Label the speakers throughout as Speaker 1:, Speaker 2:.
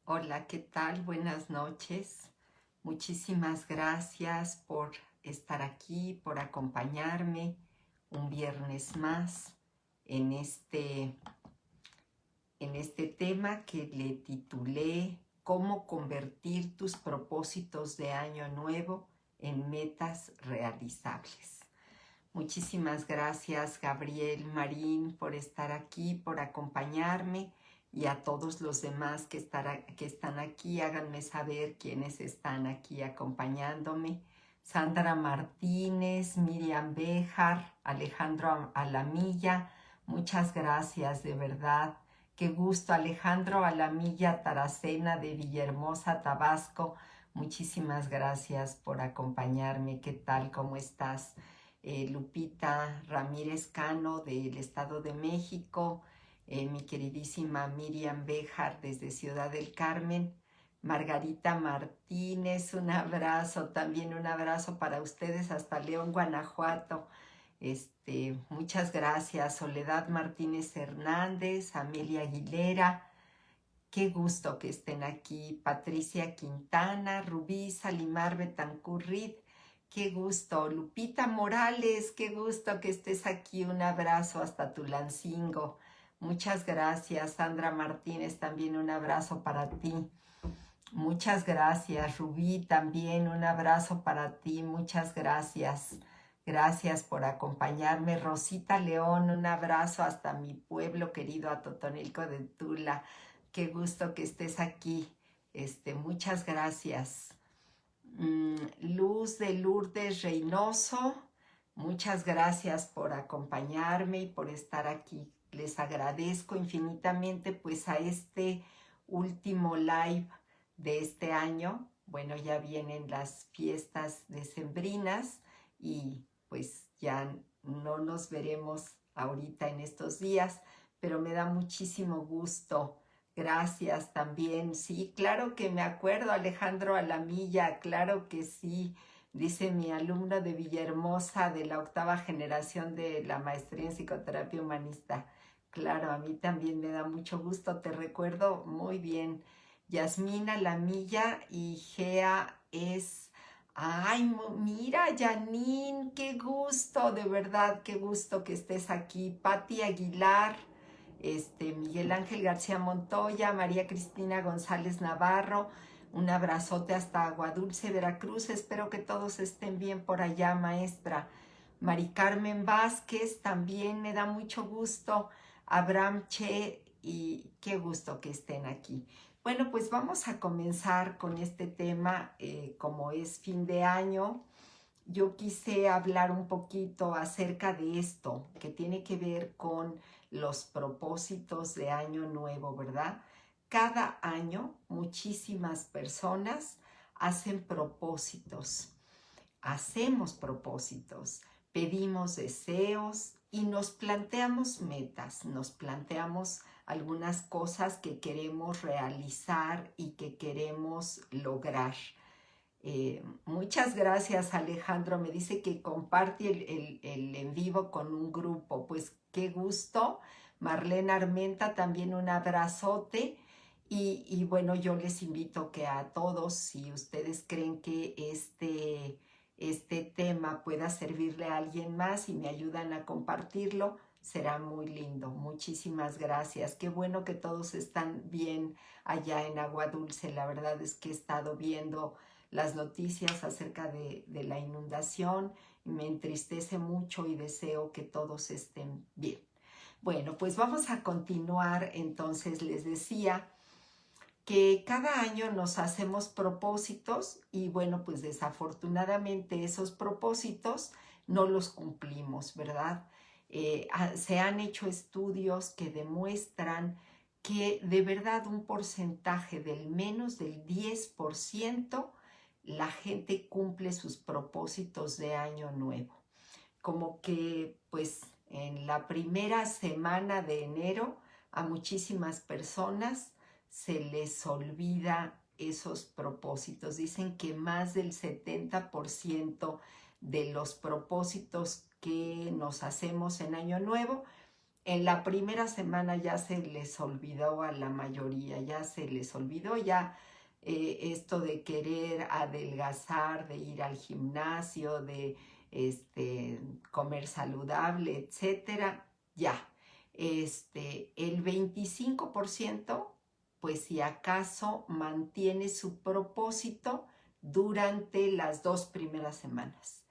Speaker 1: Hola, ¿qué tal? Buenas noches. Muchísimas gracias por estar aquí, por acompañarme un viernes más en este tema que le titulé ¿Cómo convertir tus propósitos de año nuevo en metas realizables? Muchísimas gracias, Gabriel Marín, por estar aquí, por acompañarme, y a todos los demás que están aquí. Háganme saber quiénes están aquí acompañándome. Sandra Martínez, Miriam Béjar, Alejandro Alamilla, muchas gracias, de verdad. Qué gusto. Alejandro Alamilla Taracena, de Villahermosa, Tabasco. Muchísimas gracias por acompañarme. ¿Qué tal? ¿Cómo estás? Lupita Ramírez Cano, del Estado de México, mi queridísima Miriam Béjar desde Ciudad del Carmen, Margarita Martínez, un abrazo, también un abrazo para ustedes hasta León, Guanajuato. Muchas gracias. Soledad Martínez Hernández, Amelia Aguilera, qué gusto que estén aquí. Patricia Quintana, Rubí Salimar Betancurrit, qué gusto. Lupita Morales, qué gusto que estés aquí. Un abrazo hasta Tulancingo. Muchas gracias. Sandra Martínez, también un abrazo para ti. Muchas gracias. Rubí, también un abrazo para ti. Muchas gracias. Gracias por acompañarme. Rosita León, un abrazo hasta mi pueblo querido, a Totonilco de Tula. Qué gusto que estés aquí. Muchas gracias. Luz de Lourdes Reynoso, muchas gracias por acompañarme y por estar aquí. Les agradezco infinitamente, pues, a este último live de este año. Bueno, ya vienen las fiestas decembrinas y pues ya no nos veremos ahorita en estos días, pero me da muchísimo gusto. Gracias también. Sí, claro que me acuerdo, Alejandro Alamilla, claro que sí. Dice mi alumno de Villahermosa, de la 8ª generación de la maestría en psicoterapia humanista. Claro, a mí también me da mucho gusto, te recuerdo muy bien. Yasmina Alamilla y Gea es... Ay, mira, Janine, qué gusto, de verdad, qué gusto que estés aquí. Patti Aguilar, Miguel Ángel García Montoya, María Cristina González Navarro, un abrazote hasta Aguadulce, Veracruz. Espero que todos estén bien por allá, maestra. Mari Carmen Vázquez, también me da mucho gusto. Abraham Che, y qué gusto que estén aquí. Bueno, pues vamos a comenzar con este tema. Como es fin de año, yo quise hablar un poquito acerca de esto, que tiene que ver con los propósitos de año nuevo, ¿verdad? Cada año muchísimas personas hacen propósitos, hacemos propósitos, pedimos deseos y nos planteamos metas, nos planteamos algunas cosas que queremos realizar y que queremos lograr. Muchas gracias, Alejandro. Me dice que comparte el en vivo con un grupo. Pues qué gusto. Marlene Armenta, también un abrazote. Y bueno, yo les invito que a todos, si ustedes creen que este tema pueda servirle a alguien más y me ayudan a compartirlo, será muy lindo. Muchísimas gracias. Qué bueno que todos están bien allá en Agua Dulce. La verdad es que he estado viendo las noticias acerca de la inundación y me entristece mucho y deseo que todos estén bien. Bueno, pues vamos a continuar. Entonces les decía que cada año nos hacemos propósitos y bueno, pues desafortunadamente esos propósitos no los cumplimos, ¿verdad? Se han hecho estudios que demuestran que de verdad un porcentaje del menos del 10% la gente cumple sus propósitos de año nuevo. Como que pues en la primera semana de enero a muchísimas personas se les olvida esos propósitos. Dicen que más del 70% de los propósitos que nos hacemos en Año Nuevo en la primera semana ya se les olvidó a la mayoría, ya se les olvidó ya esto de querer adelgazar, de ir al gimnasio, de comer saludable, etcétera, ya. El 25%, pues si acaso mantiene su propósito durante las 2 primeras semanas.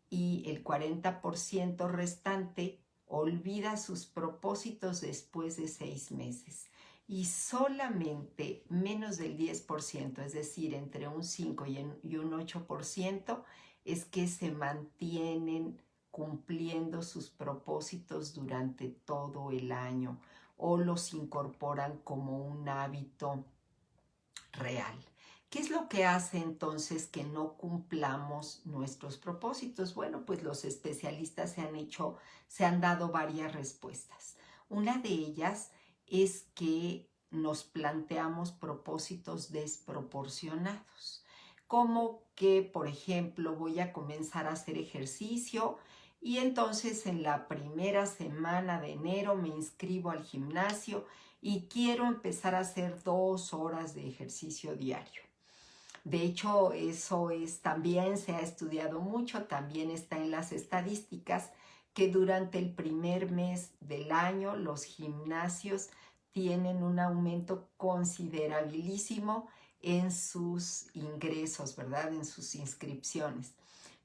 Speaker 1: Y el 40% restante olvida sus propósitos después de 6 meses. Y solamente menos del 10%, es decir, entre un 5 y un 8%, es que se mantienen cumpliendo sus propósitos durante todo el año o los incorporan como un hábito real. ¿Qué es lo que hace entonces que no cumplamos nuestros propósitos? Bueno, pues los especialistas se han dado varias respuestas. Una de ellas es que nos planteamos propósitos desproporcionados, como que, por ejemplo, voy a comenzar a hacer ejercicio y entonces en la primera semana de enero me inscribo al gimnasio y quiero empezar a hacer 2 horas de ejercicio diario. De hecho, eso también se ha estudiado mucho, también está en las estadísticas que durante el primer mes del año los gimnasios tienen un aumento considerabilísimo en sus ingresos, ¿verdad? En sus inscripciones,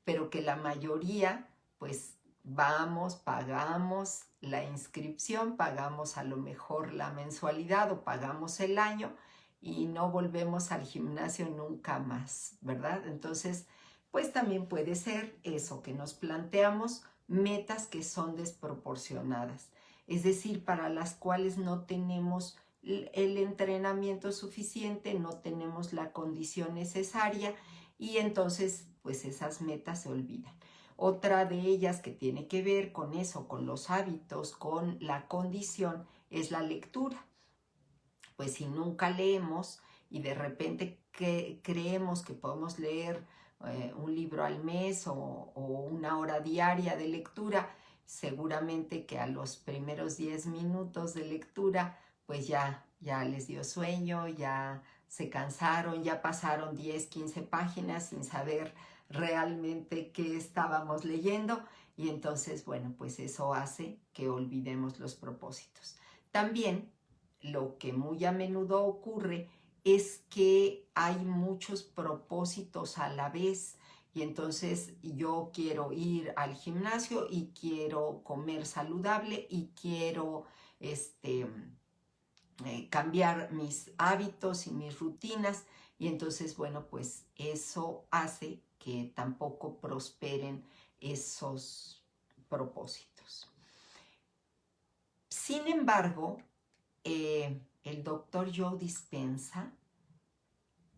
Speaker 1: pero que la mayoría, pues vamos, pagamos la inscripción, pagamos a lo mejor la mensualidad o pagamos el año y no volvemos al gimnasio nunca más, ¿verdad? Entonces, pues también puede ser eso, que nos planteamos metas que son desproporcionadas, es decir, para las cuales no tenemos el entrenamiento suficiente, no tenemos la condición necesaria y entonces pues esas metas se olvidan. Otra de ellas que tiene que ver con eso, con los hábitos, con la condición, es la lectura. Pues si nunca leemos y de repente creemos que podemos leer un libro al mes o 1 hora diaria de lectura, seguramente que a los primeros 10 minutos de lectura pues ya les dio sueño, ya se cansaron, ya pasaron 10, 15 páginas sin saber realmente qué estábamos leyendo y entonces, bueno, pues eso hace que olvidemos los propósitos. También lo que muy a menudo ocurre es que hay muchos propósitos a la vez y entonces yo quiero ir al gimnasio y quiero comer saludable y quiero cambiar mis hábitos y mis rutinas y entonces, bueno, pues eso hace que tampoco prosperen esos propósitos. Sin embargo, el doctor Joe Dispenza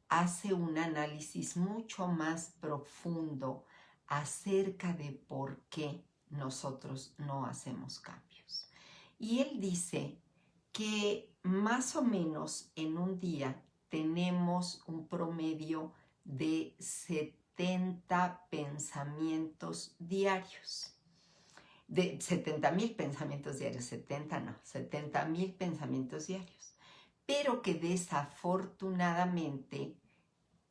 Speaker 1: hace un análisis mucho más profundo acerca de por qué nosotros no hacemos cambios. Y él dice que más o menos en un día tenemos un promedio de 70 pensamientos diarios. De 70,000 pensamientos diarios, 70 no, 70,000 pensamientos diarios. Pero que desafortunadamente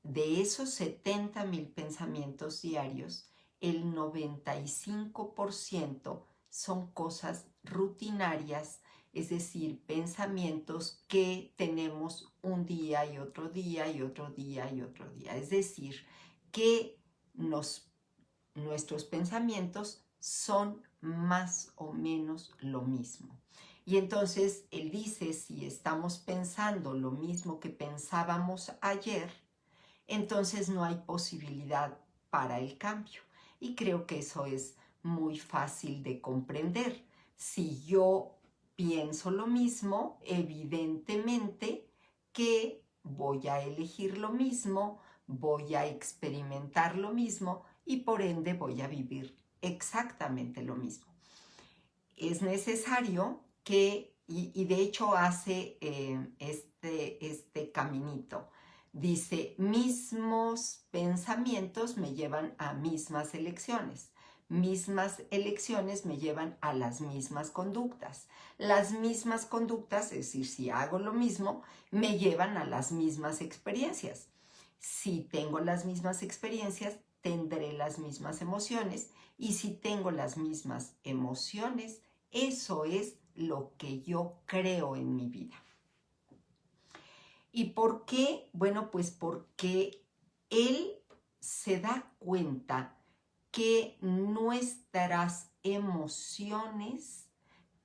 Speaker 1: de esos 70,000 pensamientos diarios, el 95% son cosas rutinarias, es decir, pensamientos que tenemos un día y otro día y otro día y otro día. Es decir, que nuestros pensamientos son más o menos lo mismo. Y entonces él dice, si estamos pensando lo mismo que pensábamos ayer, entonces no hay posibilidad para el cambio. Y creo que eso es muy fácil de comprender. Si yo pienso lo mismo, evidentemente que voy a elegir lo mismo, voy a experimentar lo mismo y por ende voy a vivir exactamente lo mismo. Es necesario que, y de hecho hace este caminito, dice, mismos pensamientos me llevan a mismas elecciones, mismas elecciones me llevan a las mismas conductas. Las mismas conductas, es decir, si hago lo mismo, me llevan a las mismas experiencias. Si tengo las mismas experiencias, tendré las mismas emociones. Y si tengo las mismas emociones, eso es lo que yo creo en mi vida. ¿Y por qué? Bueno, pues porque él se da cuenta que nuestras emociones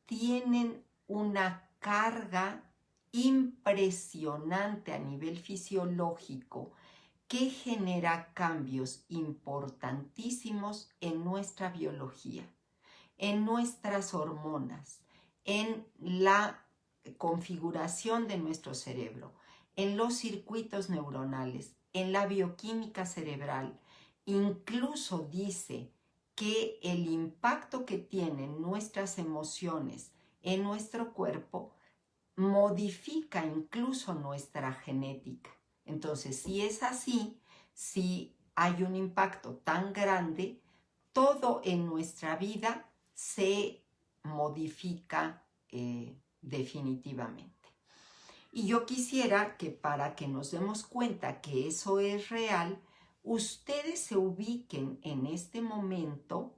Speaker 1: tienen una carga impresionante a nivel fisiológico que genera cambios importantísimos en nuestra biología, en nuestras hormonas, en la configuración de nuestro cerebro, en los circuitos neuronales, en la bioquímica cerebral. Incluso dice que el impacto que tienen nuestras emociones en nuestro cuerpo modifica incluso nuestra genética. Entonces, si es así, si hay un impacto tan grande, todo en nuestra vida se modifica definitivamente. Y yo quisiera que para que nos demos cuenta que eso es real, ustedes se ubiquen en este momento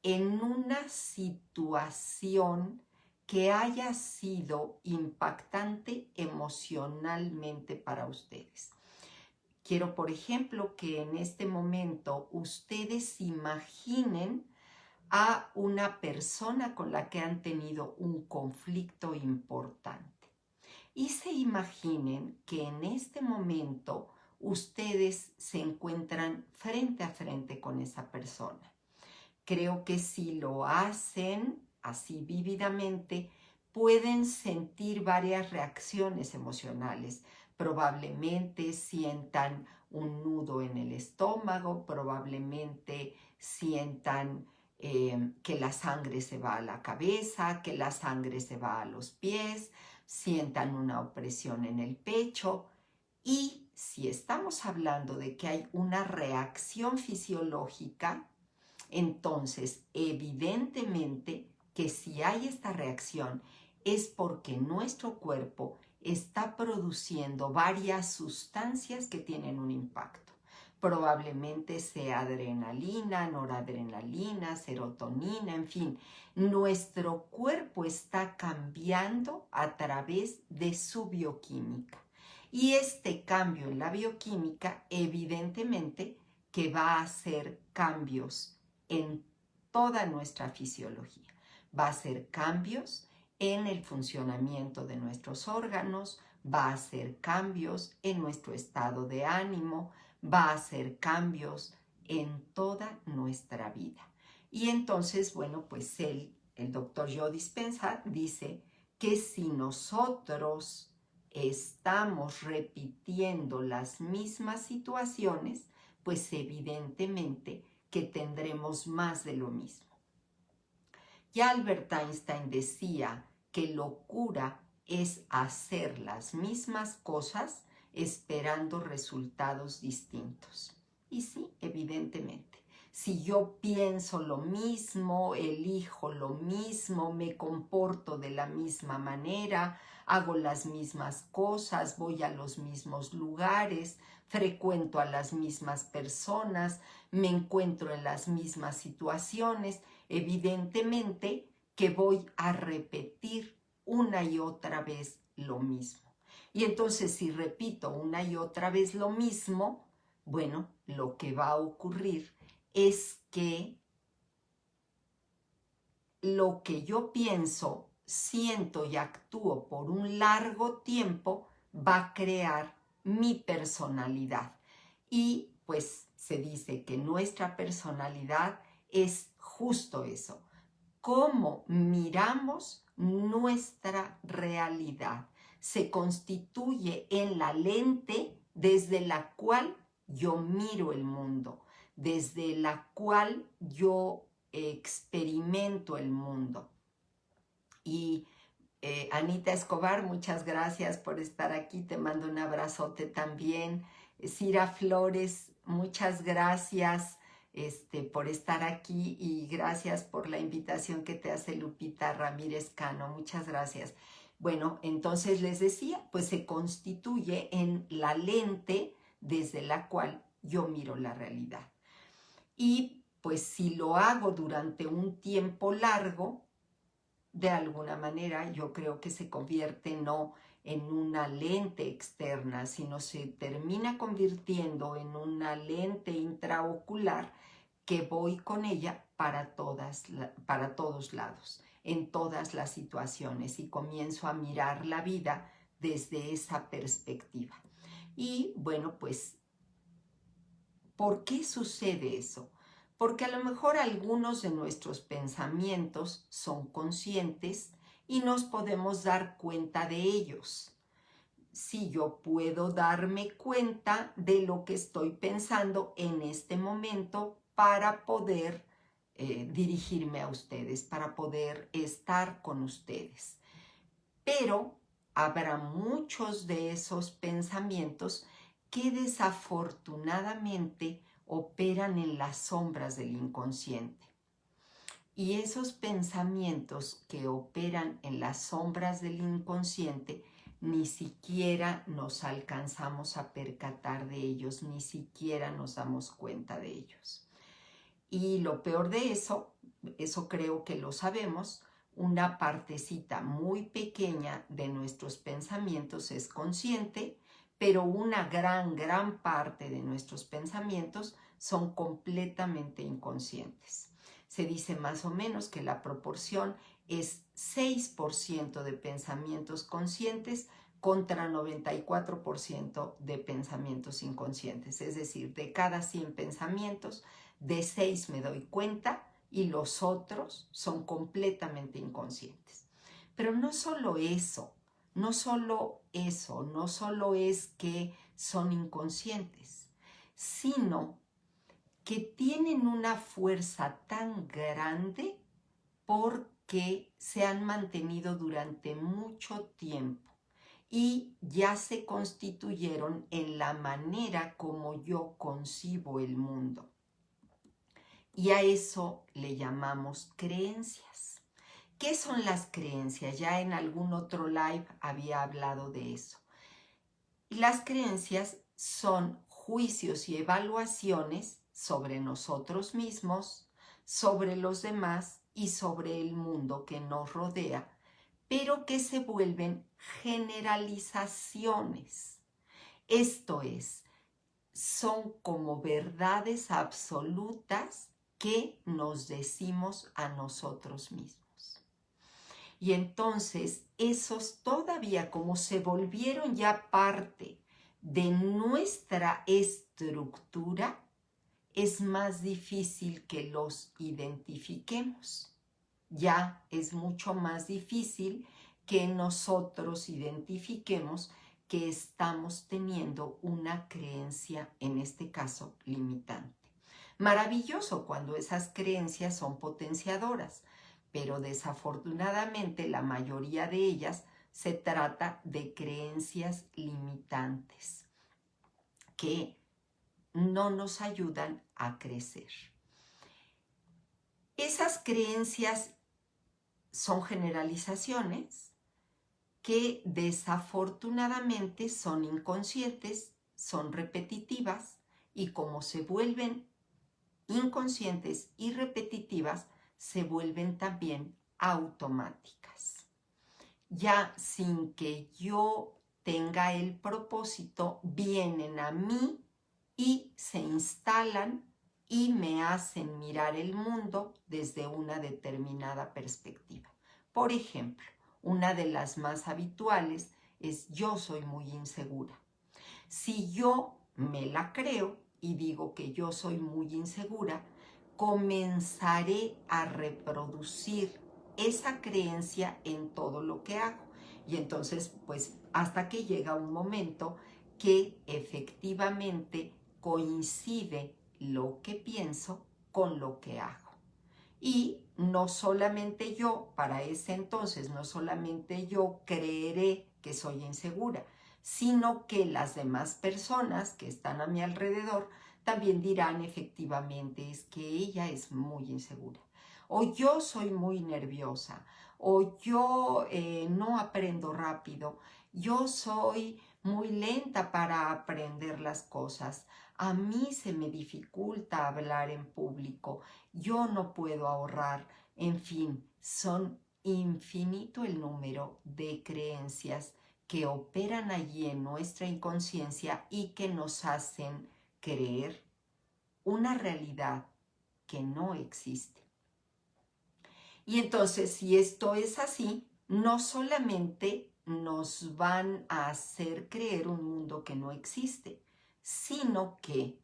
Speaker 1: en una situación que haya sido impactante emocionalmente para ustedes. Quiero, por ejemplo, que en este momento ustedes imaginen a una persona con la que han tenido un conflicto importante. Y se imaginen que en este momento ustedes se encuentran frente a frente con esa persona. Creo que si lo hacen así vívidamente, pueden sentir varias reacciones emocionales. Probablemente sientan un nudo en el estómago, probablemente sientan que la sangre se va a la cabeza, que la sangre se va a los pies, sientan una opresión en el pecho. Y si estamos hablando de que hay una reacción fisiológica, entonces evidentemente que si hay esta reacción es porque nuestro cuerpo está produciendo varias sustancias que tienen un impacto. Probablemente sea adrenalina, noradrenalina, serotonina, en fin. Nuestro cuerpo está cambiando a través de su bioquímica. Y este cambio en la bioquímica, evidentemente, que va a hacer cambios en toda nuestra fisiología. Va a hacer cambios en el funcionamiento de nuestros órganos, va a hacer cambios en nuestro estado de ánimo, va a hacer cambios en toda nuestra vida. Y entonces, bueno, pues el doctor Joe Dispenza dice que si nosotros estamos repitiendo las mismas situaciones, pues evidentemente que tendremos más de lo mismo. Ya Albert Einstein decía que locura es hacer las mismas cosas esperando resultados distintos. Y sí, evidentemente. Si yo pienso lo mismo, elijo lo mismo, me comporto de la misma manera, hago las mismas cosas, voy a los mismos lugares, frecuento a las mismas personas, me encuentro en las mismas situaciones, evidentemente que voy a repetir una y otra vez lo mismo. Y entonces si repito una y otra vez lo mismo, bueno, lo que va a ocurrir es que lo que yo pienso, siento y actúo por un largo tiempo va a crear mi personalidad. Y pues se dice que nuestra personalidad es justo eso, cómo miramos nuestra realidad. Se constituye en la lente desde la cual yo miro el mundo, desde la cual yo experimento el mundo. Y Anita Escobar, muchas gracias por estar aquí, te mando un abrazote también. Cira Flores, muchas gracias. por estar aquí y gracias por la invitación que te hace Lupita Ramírez Cano. Muchas gracias. Bueno, entonces les decía, pues se constituye en la lente desde la cual yo miro la realidad. Y pues si lo hago durante un tiempo largo, de alguna manera yo creo que se convierte no en una lente externa, sino se termina convirtiendo en una lente intraocular que voy con ella para todos lados, en todas las situaciones, y comienzo a mirar la vida desde esa perspectiva. Y bueno, pues, ¿por qué sucede eso? Porque a lo mejor algunos de nuestros pensamientos son conscientes y nos podemos dar cuenta de ellos. Si yo puedo darme cuenta de lo que estoy pensando en este momento para poder dirigirme a ustedes, para poder estar con ustedes. Pero habrá muchos de esos pensamientos que desafortunadamente operan en las sombras del inconsciente. Y esos pensamientos que operan en las sombras del inconsciente ni siquiera nos alcanzamos a percatar de ellos, ni siquiera nos damos cuenta de ellos. Y lo peor de eso creo que lo sabemos, una partecita muy pequeña de nuestros pensamientos es consciente, pero una gran parte de nuestros pensamientos son completamente inconscientes. Se dice más o menos que la proporción es 6% de pensamientos conscientes contra 94% de pensamientos inconscientes. Es decir, de cada 100 pensamientos, de 6 me doy cuenta y los otros son completamente inconscientes. Pero no solo eso, no solo es que son inconscientes, sino que tienen una fuerza tan grande porque se han mantenido durante mucho tiempo y ya se constituyeron en la manera como yo concibo el mundo. Y a eso le llamamos creencias. ¿Qué son las creencias? Ya en algún otro live había hablado de eso. Las creencias son juicios y evaluaciones sobre nosotros mismos, sobre los demás y sobre el mundo que nos rodea, pero que se vuelven generalizaciones. Esto es, son como verdades absolutas que nos decimos a nosotros mismos. Y entonces esos todavía como se volvieron ya parte de nuestra estructura, es más difícil que los identifiquemos. Ya es mucho más difícil que nosotros identifiquemos que estamos teniendo una creencia, en este caso, limitante. Maravilloso cuando esas creencias son potenciadoras, pero desafortunadamente la mayoría de ellas se trata de creencias limitantes que no nos ayudan a crecer. Esas creencias son generalizaciones que desafortunadamente son inconscientes, son repetitivas y como se vuelven inconscientes y repetitivas, se vuelven también automáticas. Ya sin que yo tenga el propósito, vienen a mí y se instalan y me hacen mirar el mundo desde una determinada perspectiva. Por ejemplo, una de las más habituales es yo soy muy insegura. Si yo me la creo y digo que yo soy muy insegura, comenzaré a reproducir esa creencia en todo lo que hago. Y entonces, pues, hasta que llega un momento que efectivamente coincide lo que pienso con lo que hago. Y no solamente yo, para ese entonces, no solamente yo creeré que soy insegura, sino que las demás personas que están a mi alrededor también dirán efectivamente es que ella es muy insegura, o yo soy muy nerviosa, o yo no aprendo rápido, yo soy muy lenta para aprender las cosas, a mí se me dificulta hablar en público, yo no puedo ahorrar, en fin, son infinito el número de creencias que operan allí en nuestra inconsciencia y que nos hacen creer una realidad que no existe. Y entonces, si esto es así, no solamente nos van a hacer creer un mundo que no existe, sino que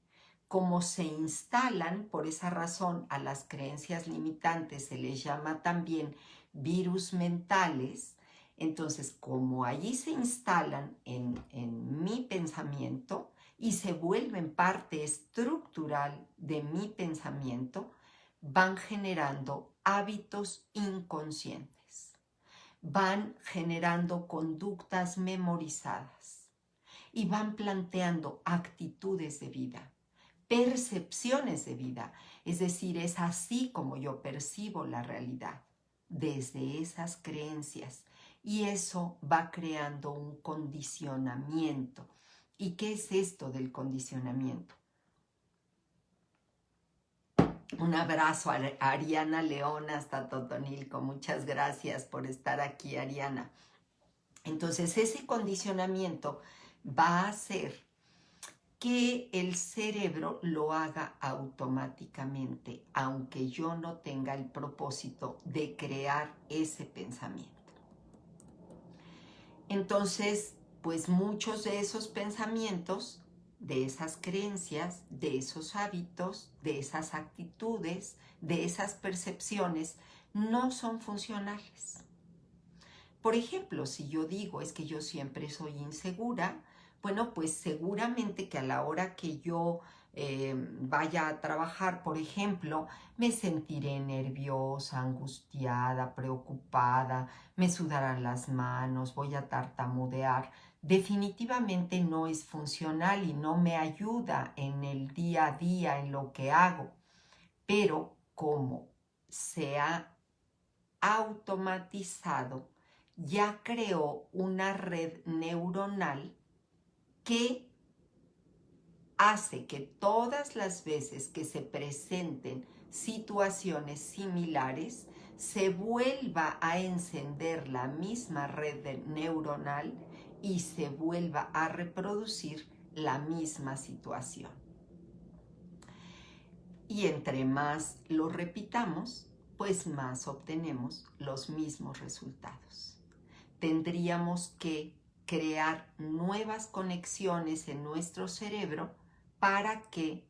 Speaker 1: como se instalan, por esa razón a las creencias limitantes se les llama también virus mentales, entonces como allí se instalan en mi pensamiento y se vuelven parte estructural de mi pensamiento, van generando hábitos inconscientes, van generando conductas memorizadas y van planteando actitudes de vida, percepciones de vida, es decir, es así como yo percibo la realidad, desde esas creencias, y eso va creando un condicionamiento. ¿Y qué es esto del condicionamiento? Un abrazo a Ariana León hasta Totonilco. Muchas gracias por estar aquí, Ariana. Entonces, ese condicionamiento va a hacer que el cerebro lo haga automáticamente, aunque yo no tenga el propósito de crear ese pensamiento. Entonces, pues muchos de esos pensamientos, de esas creencias, de esos hábitos, de esas actitudes, de esas percepciones, no son funcionales. Por ejemplo, si yo digo es que yo siempre soy insegura, bueno, pues seguramente que a la hora que yo vaya a trabajar, por ejemplo, me sentiré nerviosa, angustiada, preocupada, me sudarán las manos, voy a tartamudear. Definitivamente no es funcional y no me ayuda en el día a día, en lo que hago. Pero como se ha automatizado, ya creó una red neuronal que hace que todas las veces que se presenten situaciones similares, se vuelva a encender la misma red neuronal y se vuelva a reproducir la misma situación. Y entre más lo repitamos, pues más obtenemos los mismos resultados. Tendríamos que crear nuevas conexiones en nuestro cerebro para que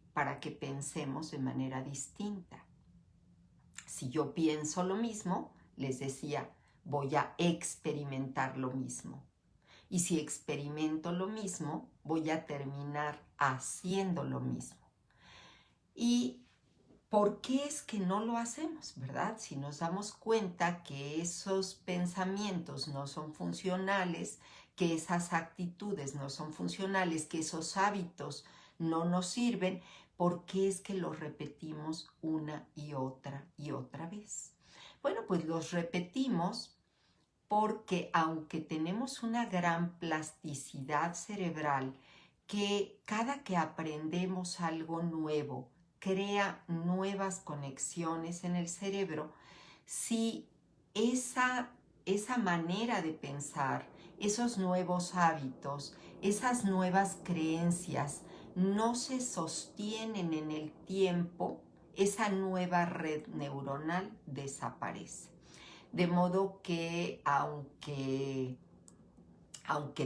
Speaker 1: pensemos de manera distinta. Si yo pienso lo mismo, les decía, voy a experimentar lo mismo. Y si experimento lo mismo, voy a terminar haciendo lo mismo. Y ¿por qué es que no lo hacemos, verdad? Si nos damos cuenta que esos pensamientos no son funcionales, que esas actitudes no son funcionales, que esos hábitos no nos sirven, ¿por qué es que los repetimos una y otra vez? Bueno, pues los repetimos porque aunque tenemos una gran plasticidad cerebral, que cada que aprendemos algo nuevo, crea nuevas conexiones en el cerebro, si esa manera de pensar, esos nuevos hábitos, esas nuevas creencias no se sostienen en el tiempo, esa nueva red neuronal desaparece. De modo que aunque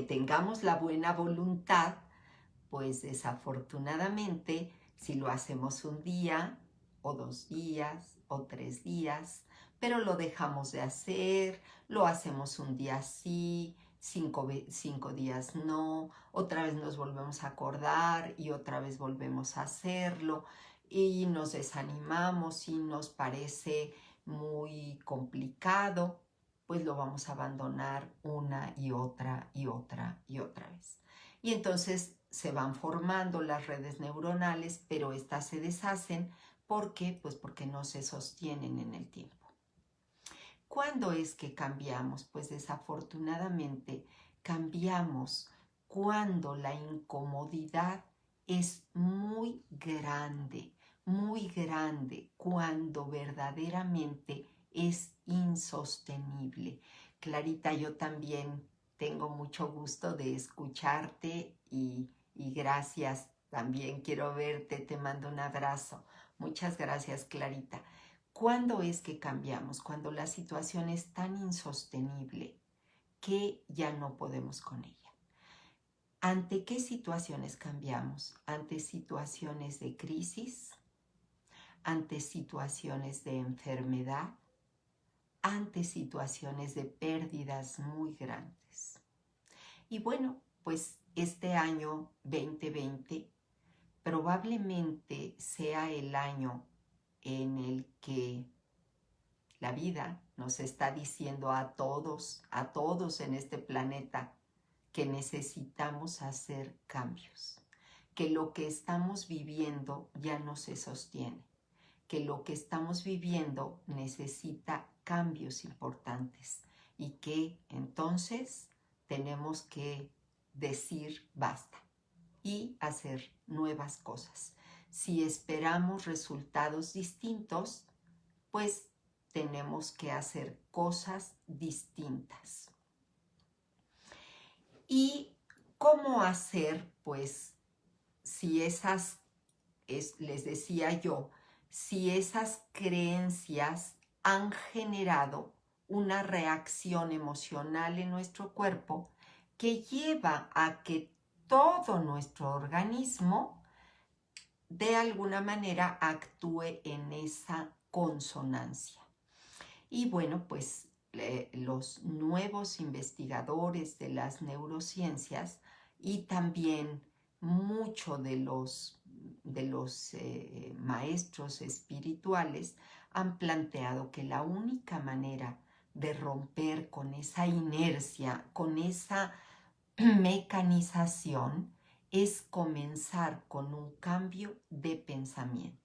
Speaker 1: tengamos la buena voluntad, pues desafortunadamente, si lo hacemos un día, o 2 días, o 3 días, pero lo dejamos de hacer, lo hacemos un día sí, 5 días no, otra vez nos volvemos a acordar y otra vez volvemos a hacerlo y nos desanimamos y nos parece muy complicado, pues lo vamos a abandonar una y otra vez. Y entonces se van formando las redes neuronales, pero estas se deshacen. ¿Por qué? Pues porque no se sostienen en el tiempo. ¿Cuándo es que cambiamos? Pues desafortunadamente cambiamos cuando la incomodidad es muy grande, cuando verdaderamente es insostenible. Clarita, yo también tengo mucho gusto de escucharte y gracias. También quiero verte, te mando un abrazo. Muchas gracias, Clarita. ¿Cuándo es que cambiamos? Cuando la situación es tan insostenible que ya no podemos con ella. ¿Ante qué situaciones cambiamos? Ante situaciones de crisis, ante situaciones de enfermedad, ante situaciones de pérdidas muy grandes. Y bueno, pues este año 2020 probablemente sea el año en el que la vida nos está diciendo a todos en este planeta que necesitamos hacer cambios, que lo que estamos viviendo ya no se sostiene, que lo que estamos viviendo necesita cambios importantes y que entonces tenemos que decir basta y hacer nuevas cosas. Si esperamos resultados distintos, pues tenemos que hacer cosas distintas. ¿Y cómo hacer? Pues si les decía yo, si esas creencias han generado una reacción emocional en nuestro cuerpo que lleva a que todo nuestro organismo de alguna manera actúe en esa consonancia. Y bueno, pues los nuevos investigadores de las neurociencias y también mucho de los maestros espirituales han planteado que la única manera de romper con esa inercia, con esa mecanización, es comenzar con un cambio de pensamiento.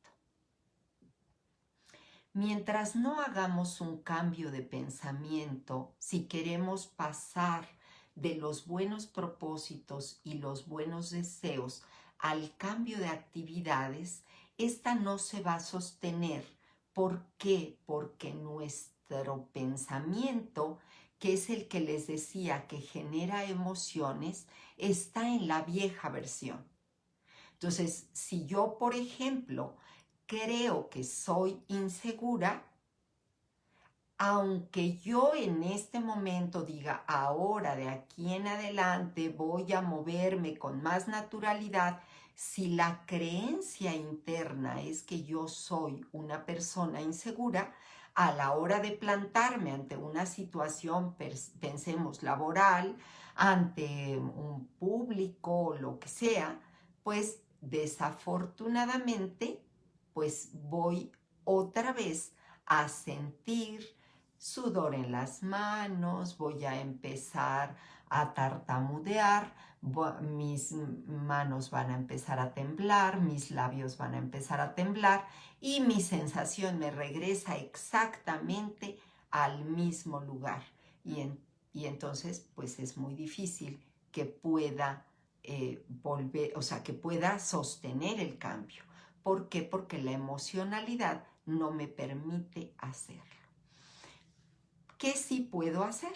Speaker 1: Mientras no hagamos un cambio de pensamiento, si queremos pasar de los buenos propósitos y los buenos deseos al cambio de actividades, esta no se va a sostener. ¿Por qué? Porque nuestro pensamiento, que es el que les decía que genera emociones, está en la vieja versión. Entonces, si yo, por ejemplo, creo que soy insegura, aunque yo en este momento diga, ahora de aquí en adelante voy a moverme con más naturalidad, si la creencia interna es que yo soy una persona insegura, a la hora de plantarme ante una situación, pensemos laboral, ante un público, lo que sea, pues desafortunadamente, pues voy otra vez a sentir sudor en las manos, voy a empezar a tartamudear, mis manos van a empezar a temblar, mis labios van a empezar a temblar y mi sensación me regresa exactamente al mismo lugar. Y entonces, pues es muy difícil que pueda volver, o sea, que pueda sostener el cambio. ¿Por qué? Porque la emocionalidad no me permite hacerlo. ¿Qué sí puedo hacer?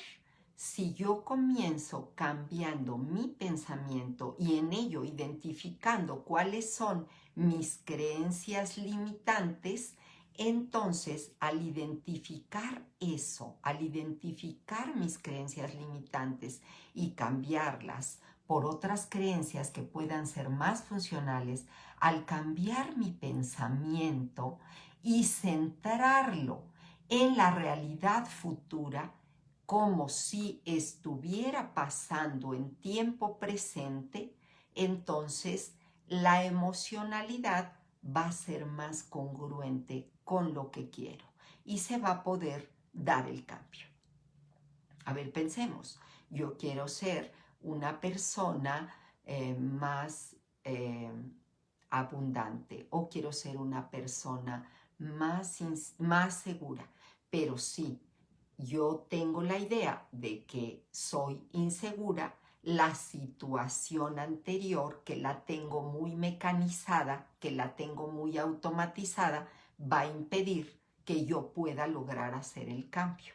Speaker 1: Si yo comienzo cambiando mi pensamiento y en ello identificando cuáles son mis creencias limitantes, entonces al identificar eso, al identificar mis creencias limitantes y cambiarlas por otras creencias que puedan ser más funcionales, al cambiar mi pensamiento y centrarlo en la realidad futura, como si estuviera pasando en tiempo presente, entonces la emocionalidad va a ser más congruente con lo que quiero y se va a poder dar el cambio. A ver, pensemos, yo quiero ser una persona más abundante, o quiero ser una persona más segura. Pero sí, yo tengo la idea de que soy insegura, la situación anterior, que la tengo muy mecanizada, que la tengo muy automatizada, va a impedir que yo pueda lograr hacer el cambio.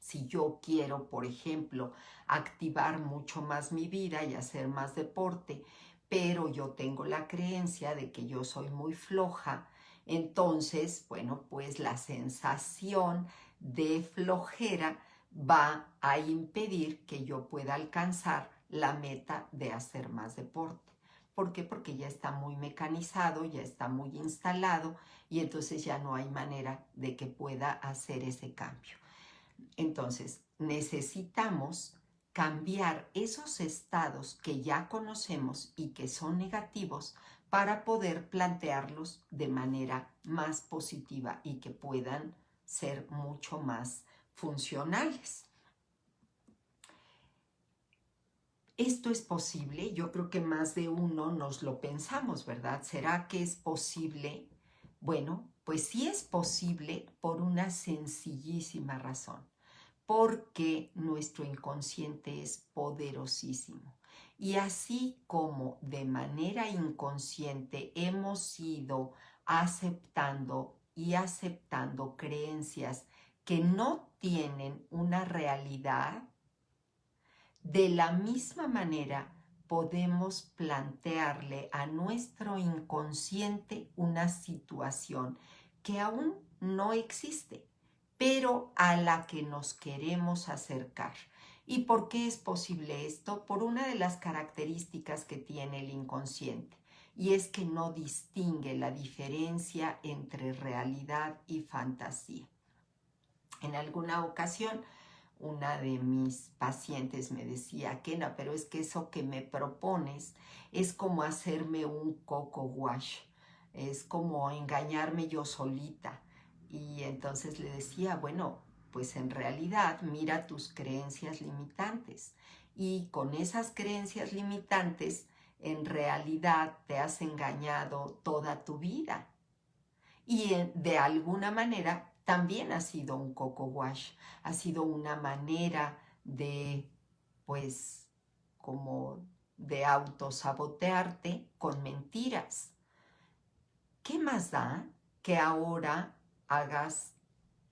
Speaker 1: Si yo quiero, por ejemplo, activar mucho más mi vida y hacer más deporte, pero yo tengo la creencia de que yo soy muy floja, entonces, bueno, pues la sensación de flojera va a impedir que yo pueda alcanzar la meta de hacer más deporte. ¿Por qué? Porque ya está muy mecanizado, ya está muy instalado y entonces ya no hay manera de que pueda hacer ese cambio. Entonces, necesitamos cambiar esos estados que ya conocemos y que son negativos para poder plantearlos de manera más positiva y que puedan ser mucho más funcionales. Esto es posible, yo creo que más de uno nos lo pensamos, ¿verdad? ¿Será que es posible? Bueno, pues sí es posible por una sencillísima razón, porque nuestro inconsciente es poderosísimo. Y así como de manera inconsciente hemos ido aceptando y aceptando creencias que no tienen una realidad, de la misma manera podemos plantearle a nuestro inconsciente una situación que aún no existe, pero a la que nos queremos acercar. ¿Y por qué es posible esto? Por una de las características que tiene el inconsciente, y es que no distingue la diferencia entre realidad y fantasía. En alguna ocasión, una de mis pacientes me decía, Kena, pero es que eso que me propones es como hacerme un coco wash, es como engañarme yo solita. Y entonces le decía, bueno, pues en realidad mira tus creencias limitantes y con esas creencias limitantes en realidad te has engañado toda tu vida. Y de alguna manera también ha sido un coco wash, ha sido una manera de, pues, como de autosabotearte con mentiras. ¿Qué más da que ahora hagas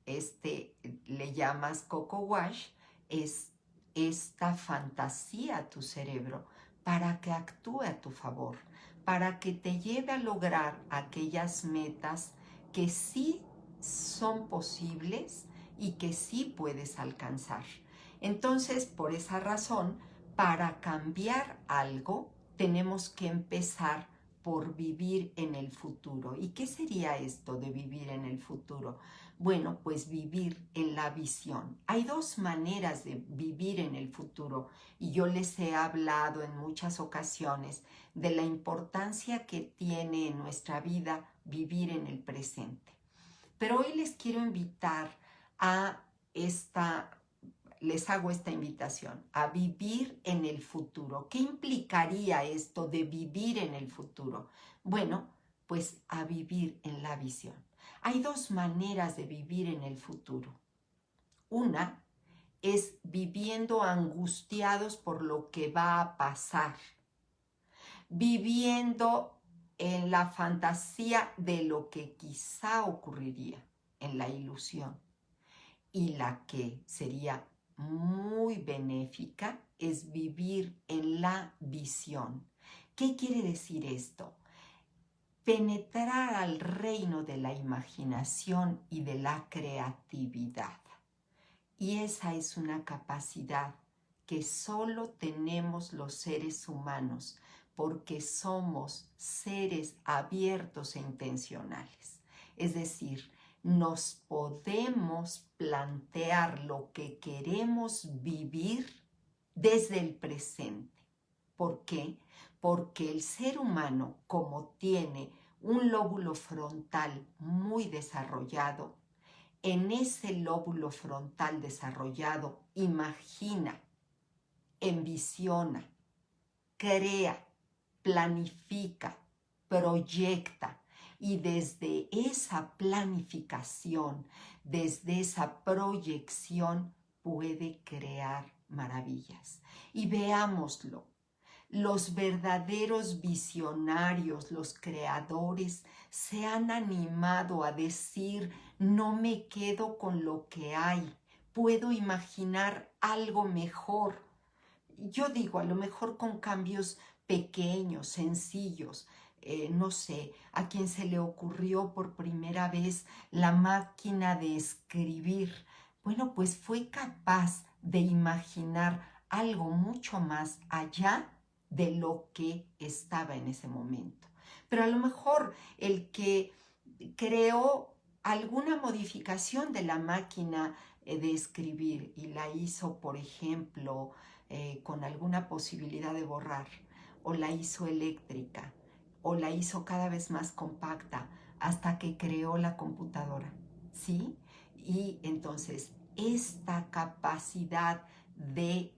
Speaker 1: le llamas coco wash, es esta fantasía a tu cerebro para que actúe a tu favor, para que te lleve a lograr aquellas metas que sí son posibles y que sí puedes alcanzar? Entonces, por esa razón, para cambiar algo, tenemos que empezar por vivir en el futuro. ¿Y qué sería esto de vivir en el futuro? Bueno, pues vivir en la visión. Hay dos maneras de vivir en el futuro y yo les he hablado en muchas ocasiones de la importancia que tiene en nuestra vida vivir en el presente. Pero hoy les quiero invitar a les hago esta invitación, a vivir en el futuro. ¿Qué implicaría esto de vivir en el futuro? Bueno, pues a vivir en la visión. Hay dos maneras de vivir en el futuro. Una es viviendo angustiados por lo que va a pasar, viviendo en la fantasía de lo que quizá ocurriría, en la ilusión. Y la que sería muy benéfica es vivir en la visión. ¿Qué quiere decir esto? Penetrar al reino de la imaginación y de la creatividad. Y esa es una capacidad que solo tenemos los seres humanos porque somos seres abiertos e intencionales. Es decir, nos podemos plantear lo que queremos vivir desde el presente. ¿Por qué? Porque el ser humano, como tiene un lóbulo frontal muy desarrollado, en ese lóbulo frontal desarrollado imagina, envisiona, crea, planifica, proyecta y desde esa planificación, desde esa proyección puede crear maravillas. Y veámoslo. Los verdaderos visionarios, los creadores, se han animado a decir, no me quedo con lo que hay, puedo imaginar algo mejor. Yo digo, a lo mejor con cambios pequeños, sencillos. No sé, a quien se le ocurrió por primera vez la máquina de escribir. Bueno, pues fue capaz de imaginar algo mucho más allá de lo que estaba en ese momento. Pero a lo mejor el que creó alguna modificación de la máquina de escribir y la hizo, por ejemplo, con alguna posibilidad de borrar, o la hizo eléctrica, o la hizo cada vez más compacta, hasta que creó la computadora, ¿sí? Y entonces esta capacidad de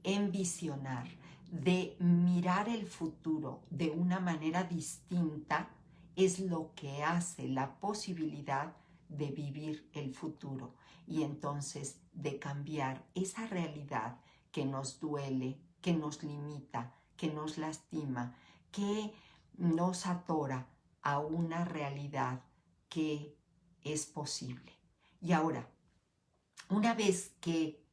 Speaker 1: envisionar, de mirar el futuro de una manera distinta, es lo que hace la posibilidad de vivir el futuro y entonces de cambiar esa realidad que nos duele, que nos limita, que nos lastima, que nos atora a una realidad que es posible. Y ahora, una vez que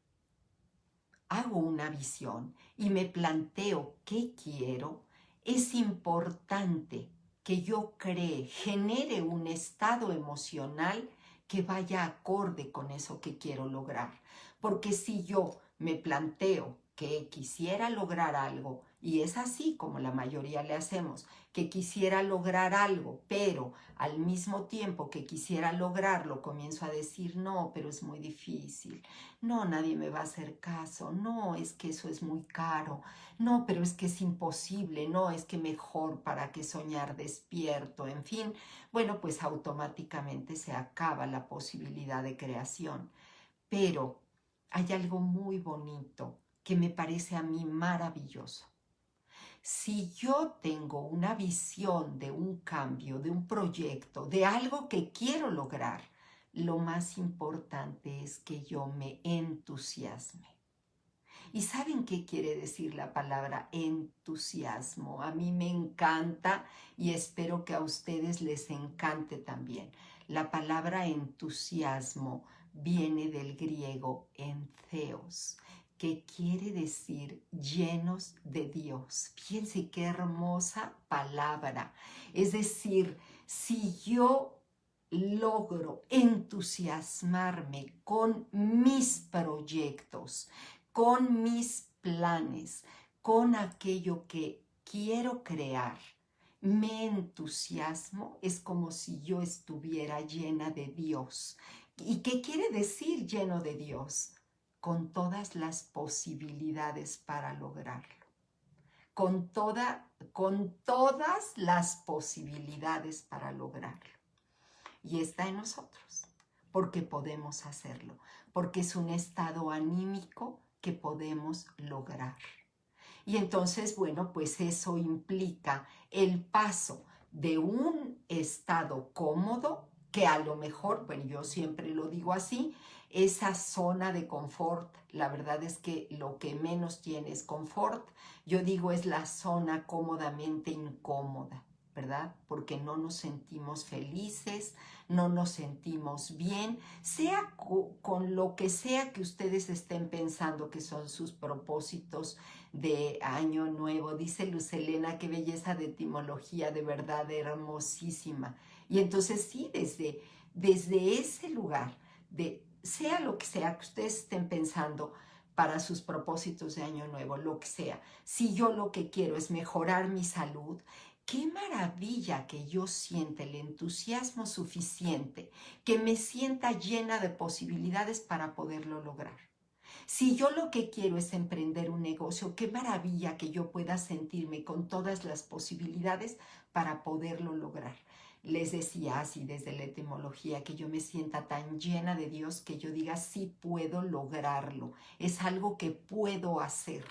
Speaker 1: hago una visión y me planteo qué quiero, es importante que yo cree, genere un estado emocional que vaya acorde con eso que quiero lograr. Porque si yo me planteo que quisiera lograr algo, y es así como la mayoría le hacemos, que quisiera lograr algo, pero al mismo tiempo que quisiera lograrlo, comienzo a decir, no, pero es muy difícil, no, nadie me va a hacer caso, no, es que eso es muy caro, no, pero es que es imposible, no, es que mejor para que soñar despierto, en fin, bueno, pues automáticamente se acaba la posibilidad de creación. Pero hay algo muy bonito que me parece a mí maravilloso. Si yo tengo una visión de un cambio, de un proyecto, de algo que quiero lograr, lo más importante es que yo me entusiasme. ¿Y saben qué quiere decir la palabra entusiasmo? A mí me encanta y espero que a ustedes les encante también. La palabra entusiasmo viene del griego entheos, que quiere decir llenos de Dios. Fíjense qué hermosa palabra. Es decir, si yo logro entusiasmarme con mis proyectos, con mis planes, con aquello que quiero crear, me entusiasmo, es como si yo estuviera llena de Dios. ¿Y qué quiere decir lleno de Dios? Con todas las posibilidades para lograrlo. Con todas las posibilidades para lograrlo. Y está en nosotros, porque podemos hacerlo, porque es un estado anímico que podemos lograr. Y entonces, bueno, pues eso implica el paso de un estado cómodo, que a lo mejor, bueno, yo siempre lo digo así, esa zona de confort, la verdad es que lo que menos tiene es confort, yo digo es la zona cómodamente incómoda, ¿verdad? Porque no nos sentimos felices, no nos sentimos bien, sea con lo que sea que ustedes estén pensando que son sus propósitos de año nuevo. Dice Luz Helena, qué belleza de etimología, de verdad hermosísima. Y entonces sí, desde ese lugar, sea lo que sea que ustedes estén pensando para sus propósitos de año nuevo, lo que sea, si yo lo que quiero es mejorar mi salud, qué maravilla que yo sienta el entusiasmo suficiente, que me sienta llena de posibilidades para poderlo lograr. Si yo lo que quiero es emprender un negocio, qué maravilla que yo pueda sentirme con todas las posibilidades para poderlo lograr. Les decía así desde la etimología, que yo me sienta tan llena de Dios que yo diga, sí puedo lograrlo, es algo que puedo hacer,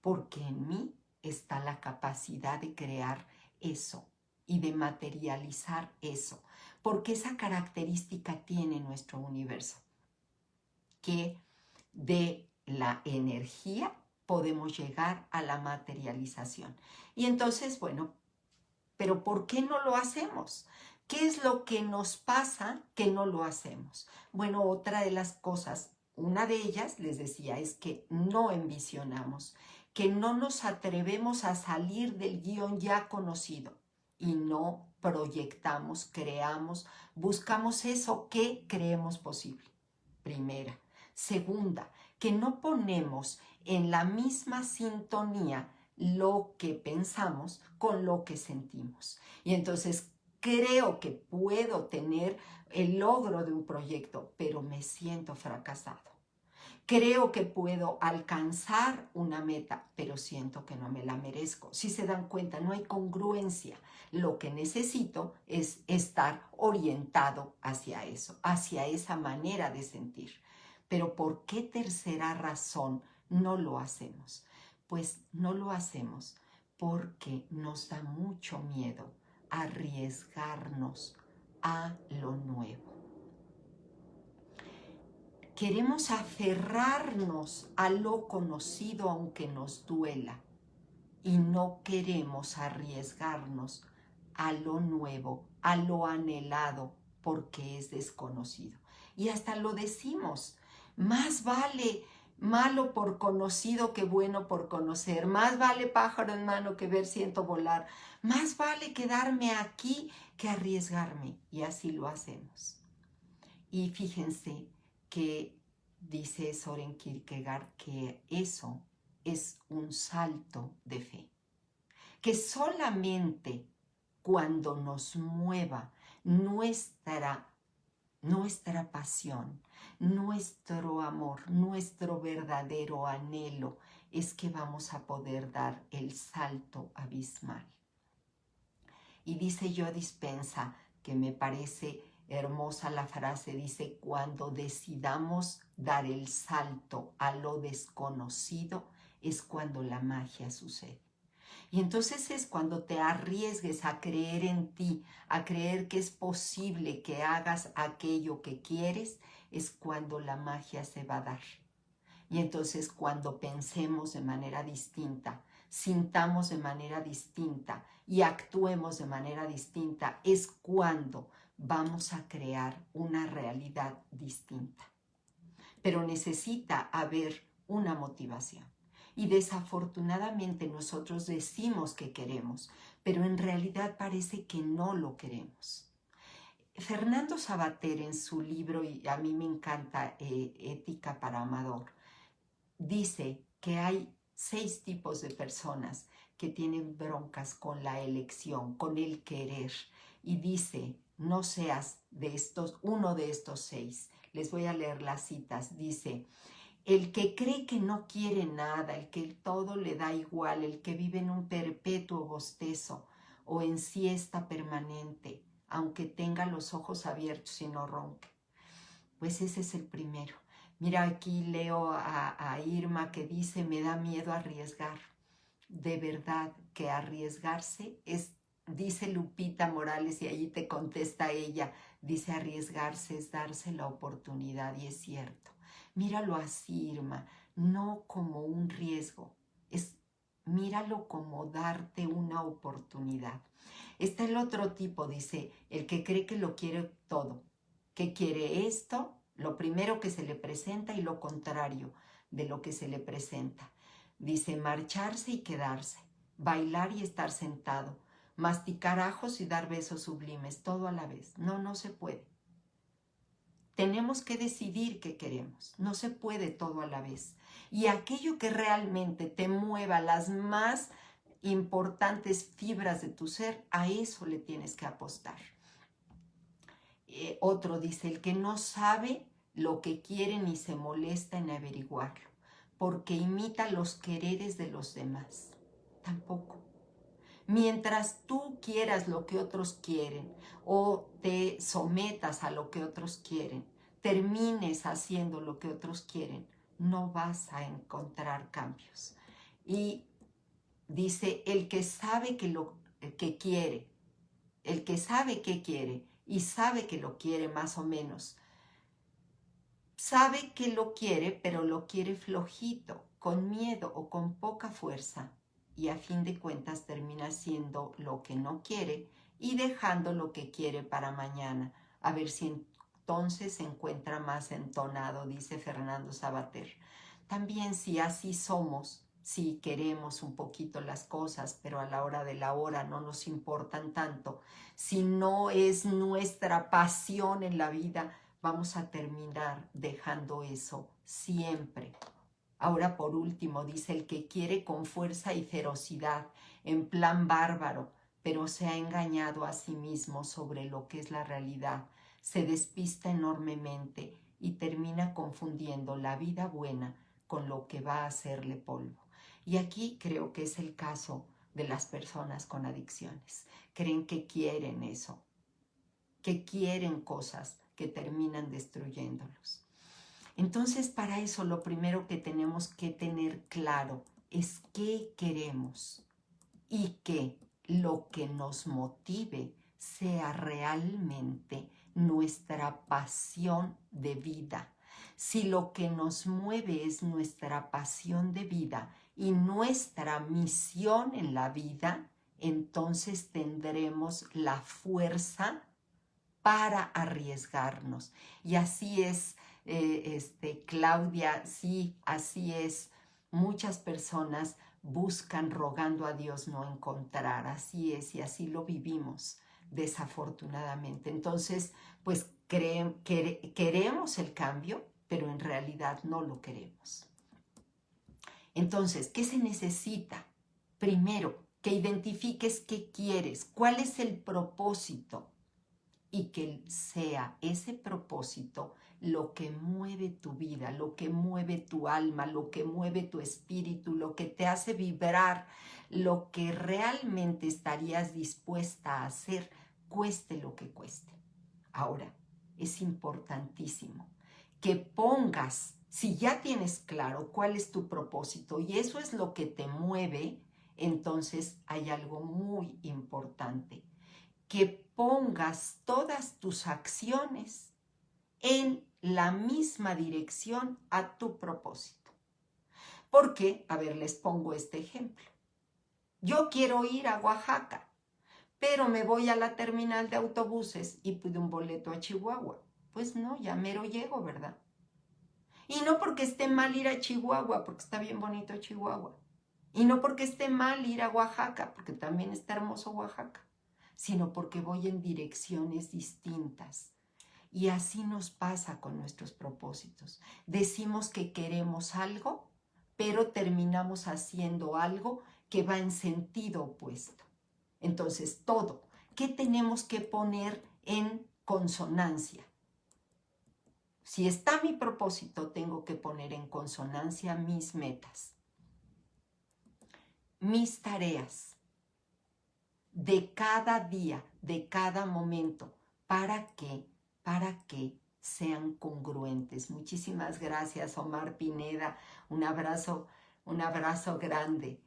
Speaker 1: porque en mí está la capacidad de crear eso y de materializar eso, porque esa característica tiene nuestro universo, que de la energía podemos llegar a la materialización. Y entonces, bueno, pero ¿por qué no lo hacemos? ¿Qué es lo que nos pasa que no lo hacemos? Bueno, otra de las cosas, una de ellas, les decía, es que no envisionamos, que no nos atrevemos a salir del guión ya conocido y no proyectamos, creamos, buscamos eso que creemos posible. Primera. Segunda, que no ponemos en la misma sintonía lo que pensamos con lo que sentimos. Y entonces creo que puedo tener el logro de un proyecto, pero me siento fracasado. Creo que puedo alcanzar una meta, pero siento que no me la merezco. Si se dan cuenta, no hay congruencia. Lo que necesito es estar orientado hacia eso, hacia esa manera de sentir. Pero ¿por qué tercera razón no lo hacemos? Pues no lo hacemos porque nos da mucho miedo arriesgarnos a lo nuevo. Queremos aferrarnos a lo conocido aunque nos duela y no queremos arriesgarnos a lo nuevo, a lo anhelado, porque es desconocido. Y hasta lo decimos, más vale malo por conocido que bueno por conocer, más vale pájaro en mano que ver ciento volar, más vale quedarme aquí que arriesgarme, y así lo hacemos. Y fíjense que dice Soren Kierkegaard que eso es un salto de fe, que solamente cuando nos mueva nuestra pasión, nuestro amor, nuestro verdadero anhelo, es que vamos a poder dar el salto abismal. Y dice Joe Dispenza, que me parece hermosa la frase, dice, cuando decidamos dar el salto a lo desconocido, es cuando la magia sucede. Y entonces es cuando te arriesgues a creer en ti, a creer que es posible que hagas aquello que quieres, es cuando la magia se va a dar. Y entonces cuando pensemos de manera distinta, sintamos de manera distinta y actuemos de manera distinta, es cuando vamos a crear una realidad distinta. Pero necesita haber una motivación. Y desafortunadamente nosotros decimos que queremos, pero en realidad parece que no lo queremos. Fernando Savater, en su libro, y a mí me encanta, Ética para Amador, dice que hay 6 tipos de personas que tienen broncas con la elección, con el querer. Y dice, no seas uno de estos 6. Les voy a leer las citas. Dice, el que cree que no quiere nada, el que todo le da igual, el que vive en un perpetuo bostezo o en siesta permanente, aunque tenga los ojos abiertos y no ronque. Pues ese es el primero. Mira, aquí leo a Irma que dice, me da miedo arriesgar. De verdad que arriesgarse es, dice Lupita Morales, y allí te contesta ella, dice, arriesgarse es darse la oportunidad, y es cierto. Míralo así, Irma, no como un riesgo, míralo como darte una oportunidad. Está el otro tipo, dice, el que cree que lo quiere todo, que quiere esto, lo primero que se le presenta y lo contrario de lo que se le presenta. Dice, marcharse y quedarse, bailar y estar sentado, masticar ajos y dar besos sublimes, todo a la vez. No, no se puede. Tenemos que decidir qué queremos. No se puede todo a la vez. Y aquello que realmente te mueva las más importantes fibras de tu ser, a eso le tienes que apostar. Otro dice, el que no sabe lo que quiere ni se molesta en averiguarlo, porque imita los quereres de los demás. Tampoco. Mientras tú quieras lo que otros quieren o te sometas a lo que otros quieren, termines haciendo lo que otros quieren, no vas a encontrar cambios. Y dice, el que sabe que quiere, el que sabe que quiere y sabe que lo quiere más o menos, sabe que lo quiere, pero lo quiere flojito, con miedo o con poca fuerza, y a fin de cuentas termina haciendo lo que no quiere y dejando lo que quiere para mañana, a ver si entonces se encuentra más entonado, dice Fernando Sabater. También si así somos, si queremos un poquito las cosas, pero a la hora de la hora no nos importan tanto, si no es nuestra pasión en la vida, vamos a terminar dejando eso siempre. Ahora por último, dice, el que quiere con fuerza y ferocidad, en plan bárbaro, pero se ha engañado a sí mismo sobre lo que es la realidad, se despista enormemente y termina confundiendo la vida buena con lo que va a hacerle polvo. Y aquí creo que es el caso de las personas con adicciones. Creen que quieren eso, que quieren cosas que terminan destruyéndolos. Entonces, para eso lo primero que tenemos que tener claro es qué queremos y que lo que nos motive sea realmente nuestra pasión de vida. Si lo que nos mueve es nuestra pasión de vida y nuestra misión en la vida, entonces tendremos la fuerza para arriesgarnos. Y así es, Claudia, sí, así es. Muchas personas buscan rogando a Dios no encontrar, así es, y así lo vivimos, desafortunadamente. Entonces, pues queremos el cambio, pero en realidad no lo queremos. Entonces, ¿qué se necesita? Primero, que identifiques qué quieres, cuál es el propósito, y que sea ese propósito lo que mueve tu vida, lo que mueve tu alma, lo que mueve tu espíritu, lo que te hace vibrar, lo que realmente estarías dispuesta a hacer, cueste lo que cueste. Ahora, es importantísimo que pongas, si ya tienes claro cuál es tu propósito y eso es lo que te mueve, entonces hay algo muy importante, que pongas todas tus acciones en la misma dirección a tu propósito. Porque, a ver, les pongo este ejemplo. Yo quiero ir a Oaxaca, pero me voy a la terminal de autobuses y pido un boleto a Chihuahua. Pues no, ya mero llego, ¿verdad? Y no porque esté mal ir a Chihuahua, porque está bien bonito Chihuahua. Y no porque esté mal ir a Oaxaca, porque también está hermoso Oaxaca, sino porque voy en direcciones distintas. Y así nos pasa con nuestros propósitos. Decimos que queremos algo, pero terminamos haciendo algo que va en sentido opuesto. Entonces, todo, ¿qué tenemos que poner en consonancia? Si está mi propósito, tengo que poner en consonancia mis metas, mis tareas de cada día, de cada momento, para que sean congruentes. Muchísimas gracias, Omar Pineda. Un abrazo grande.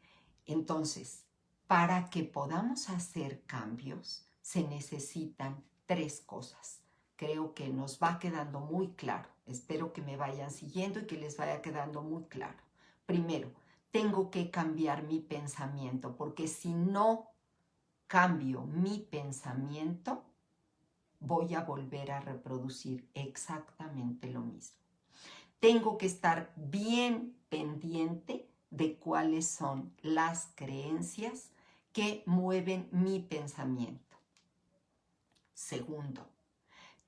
Speaker 1: Entonces, para que podamos hacer cambios, se necesitan 3 cosas. Creo que nos va quedando muy claro. Espero que me vayan siguiendo y que les vaya quedando muy claro. Primero, tengo que cambiar mi pensamiento, porque si no cambio mi pensamiento, voy a volver a reproducir exactamente lo mismo. Tengo que estar bien pendiente de cuáles son las creencias que mueven mi pensamiento. Segundo,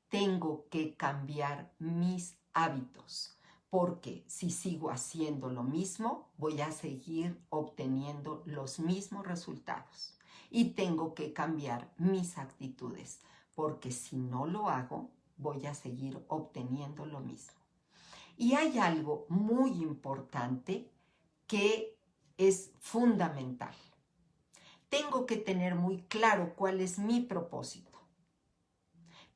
Speaker 1: tengo que cambiar mis hábitos, porque si sigo haciendo lo mismo, voy a seguir obteniendo los mismos resultados. Y tengo que cambiar mis actitudes, porque si no lo hago, voy a seguir obteniendo lo mismo. Y hay algo muy importante que es fundamental. Tengo que tener muy claro cuál es mi propósito,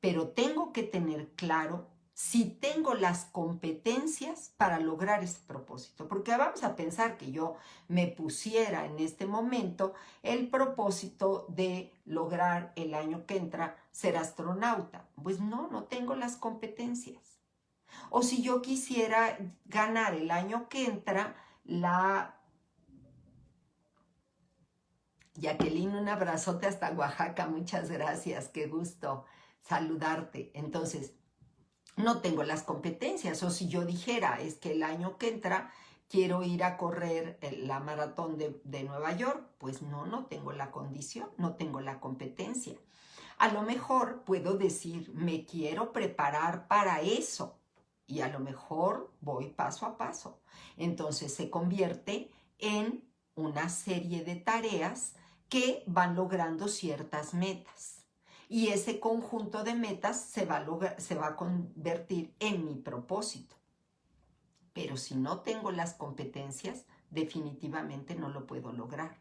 Speaker 1: pero tengo que tener claro si tengo las competencias para lograr ese propósito. Porque vamos a pensar que yo me pusiera en este momento el propósito de lograr el año que entra ser astronauta. Pues no, no tengo las competencias. O si yo quisiera ganar el año que entra la... Jacqueline, un abrazote hasta Oaxaca, muchas gracias, qué gusto saludarte. Entonces, no tengo las competencias, o si yo dijera, es que el año que entra quiero ir a correr la maratón de Nueva York, pues no, no tengo la condición, no tengo la competencia. A lo mejor puedo decir, me quiero preparar para eso, y a lo mejor voy paso a paso. Entonces se convierte en una serie de tareas que van logrando ciertas metas. Y ese conjunto de metas se va a convertir en mi propósito. Pero si no tengo las competencias, definitivamente no lo puedo lograr.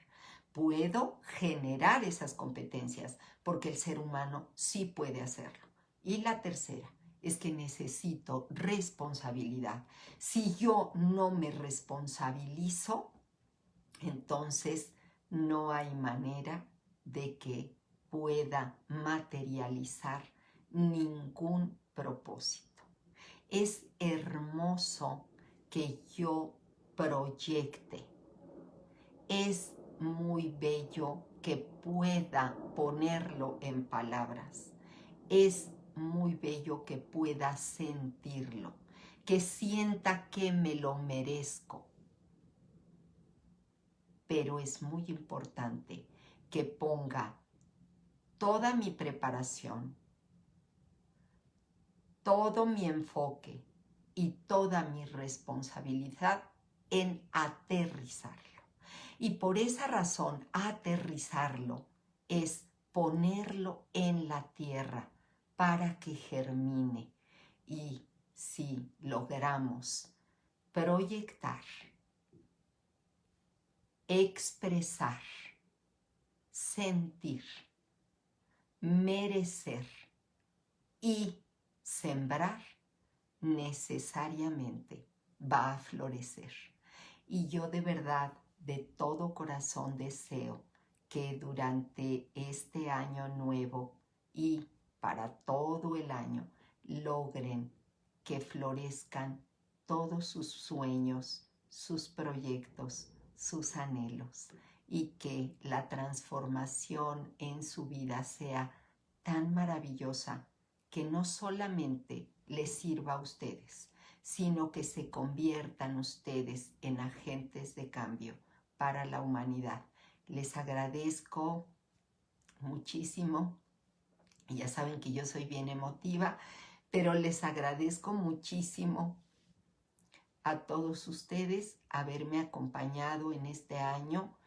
Speaker 1: Puedo generar esas competencias porque el ser humano sí puede hacerlo. Y la tercera es que necesito responsabilidad. Si yo no me responsabilizo, entonces no hay manera de que pueda materializar ningún propósito. Es hermoso que yo proyecte. Es muy bello que pueda ponerlo en palabras. Es muy bello que pueda sentirlo, que sienta que me lo merezco. Pero es muy importante que ponga toda mi preparación, todo mi enfoque y toda mi responsabilidad en aterrizarlo. Y por esa razón, aterrizarlo es ponerlo en la tierra para que germine. Y si logramos proyectar, expresar, sentir, merecer y sembrar, necesariamente va a florecer. Y yo de verdad, de todo corazón deseo que durante este año nuevo y para todo el año logren que florezcan todos sus sueños, sus proyectos, sus anhelos, y que la transformación en su vida sea tan maravillosa que no solamente les sirva a ustedes, sino que se conviertan ustedes en agentes de cambio para la humanidad. Les agradezco muchísimo. Ya saben que yo soy bien emotiva, pero les agradezco muchísimo a todos ustedes haberme acompañado en este año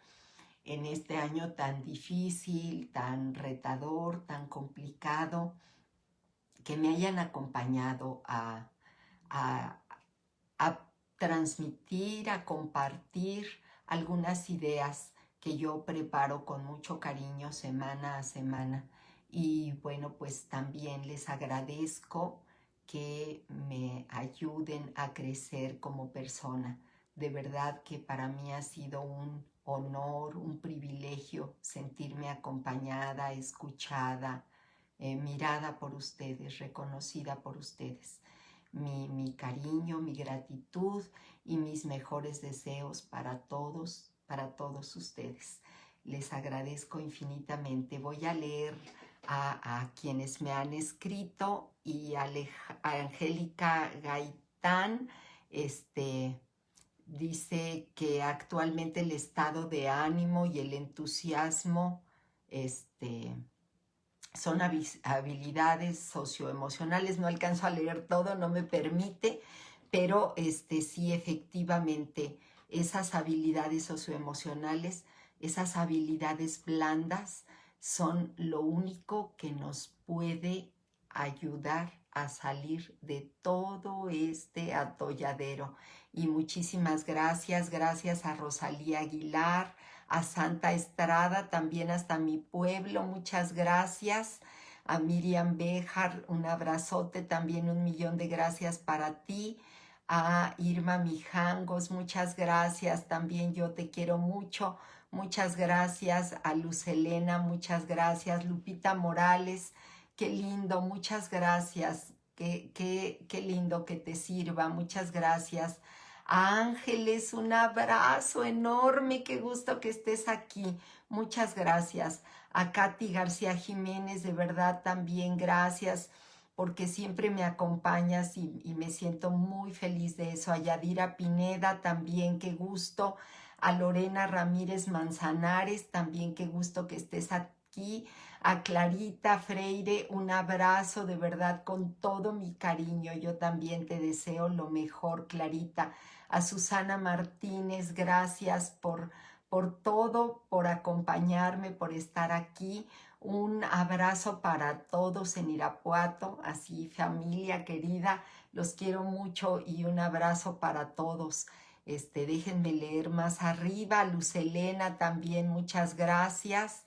Speaker 1: tan difícil, tan retador, tan complicado, que me hayan acompañado a transmitir, a compartir algunas ideas que yo preparo con mucho cariño semana a semana. Y bueno, pues también les agradezco que me ayuden a crecer como persona. De verdad que para mí ha sido un honor, un privilegio sentirme acompañada, escuchada, mirada por ustedes, reconocida por ustedes. Mi cariño, mi gratitud y mis mejores deseos para todos ustedes. Les agradezco infinitamente. Voy a leer a quienes me han escrito, y a Angélica Gaitán dice que actualmente el estado de ánimo y el entusiasmo son habilidades socioemocionales. No alcanzo a leer todo, no me permite, pero sí, efectivamente, esas habilidades socioemocionales, esas habilidades blandas, son lo único que nos puede ayudar a salir de todo este atolladero. Y muchísimas gracias, gracias a Rosalía Aguilar, a Santa Estrada, también hasta mi pueblo, muchas gracias. a Miriam Béjar, un abrazote, también 1.000.000 de gracias para ti, a Irma Mijangos, muchas gracias, también yo te quiero mucho, muchas gracias, a Luz Elena, muchas gracias, Lupita Morales, qué lindo, muchas gracias, qué lindo que te sirva, muchas gracias. A Ángeles, un abrazo enorme, qué gusto que estés aquí, muchas gracias. A Katy García Jiménez, de verdad también gracias, porque siempre me acompañas y me siento muy feliz de eso. A Yadira Pineda también, qué gusto. A Lorena Ramírez Manzanares, también qué gusto que estés aquí. A Clarita Freire, un abrazo de verdad con todo mi cariño. Yo también te deseo lo mejor, Clarita. A Susana Martínez, gracias por todo, por acompañarme, por estar aquí. Un abrazo para todos en Irapuato, así familia querida, los quiero mucho y un abrazo para todos. Déjenme leer más arriba. Luz Elena también, muchas gracias.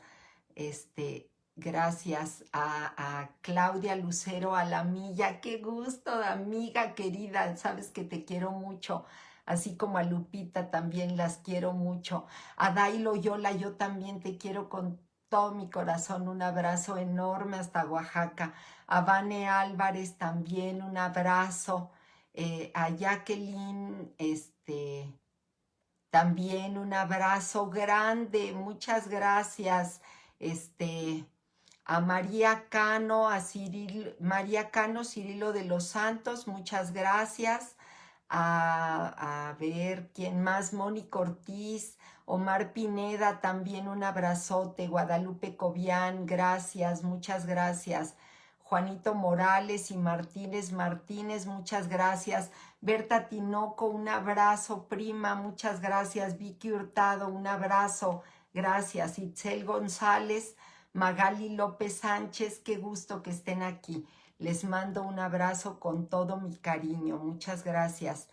Speaker 1: Gracias a Claudia Lucero Alamilla, qué gusto, amiga querida, sabes que te quiero mucho, así como a Lupita también las quiero mucho. A Dailo Yola, yo también te quiero con todo mi corazón, un abrazo enorme hasta Oaxaca. A Vane Álvarez también, un abrazo. A Jacqueline, también un abrazo grande, muchas gracias. A María Cano, María Cano, Cirilo de los Santos, muchas gracias. A ver, ¿quién más? Mónica Ortiz, Omar Pineda, también un abrazote. Guadalupe Cobian, gracias, muchas gracias. Juanito Morales y Martínez Martínez, muchas gracias. Berta Tinoco, un abrazo, prima, muchas gracias. Vicky Hurtado, un abrazo, gracias. Itzel González, Magali López Sánchez, qué gusto que estén aquí. Les mando un abrazo con todo mi cariño, muchas gracias.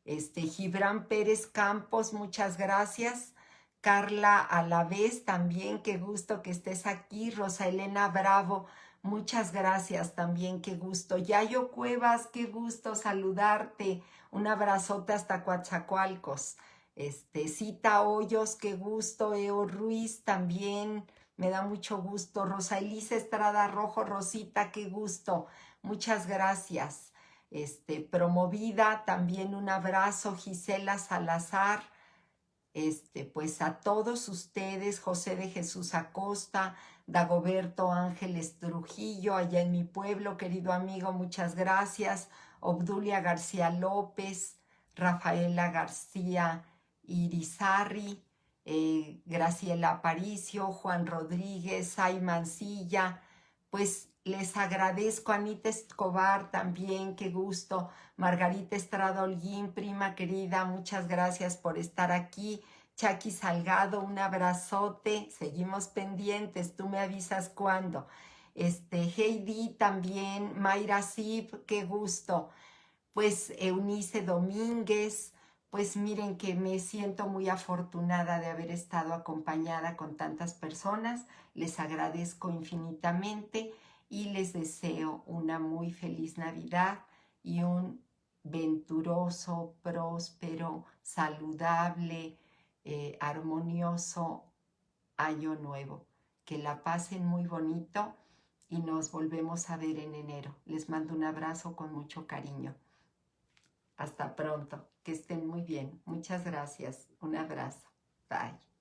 Speaker 1: Gibran Pérez Campos, muchas gracias. Carla Alavés también, qué gusto que estés aquí. Rosa Elena Bravo, muchas gracias también, qué gusto. Yayo Cuevas, qué gusto saludarte. Un abrazote hasta Coatzacoalcos. Cita Hoyos, qué gusto. Eo Ruiz también, me da mucho gusto. Rosa Elisa Estrada Rojo, Rosita, qué gusto. Muchas gracias. Promovida, también un abrazo. Gisela Salazar. Pues a todos ustedes, José de Jesús Acosta, Dagoberto Ángeles Trujillo, allá en mi pueblo, querido amigo, muchas gracias. Obdulia García López, Rafaela García Irizarri, Graciela Aparicio, Juan Rodríguez, Say Mancilla, pues les agradezco. Anita Escobar también, qué gusto. Margarita Estrada Holguín, prima querida, muchas gracias por estar aquí. Chaki Salgado, un abrazote, seguimos pendientes, tú me avisas cuándo. Heidi también, Mayra Sib, qué gusto. Pues Eunice Domínguez, pues miren que me siento muy afortunada de haber estado acompañada con tantas personas, les agradezco infinitamente y les deseo una muy feliz Navidad y un venturoso, próspero, saludable, armonioso año nuevo. Que la pasen muy bonito y nos volvemos a ver en enero. Les mando un abrazo con mucho cariño. Hasta pronto. Que estén muy bien. Muchas gracias. Un abrazo. Bye.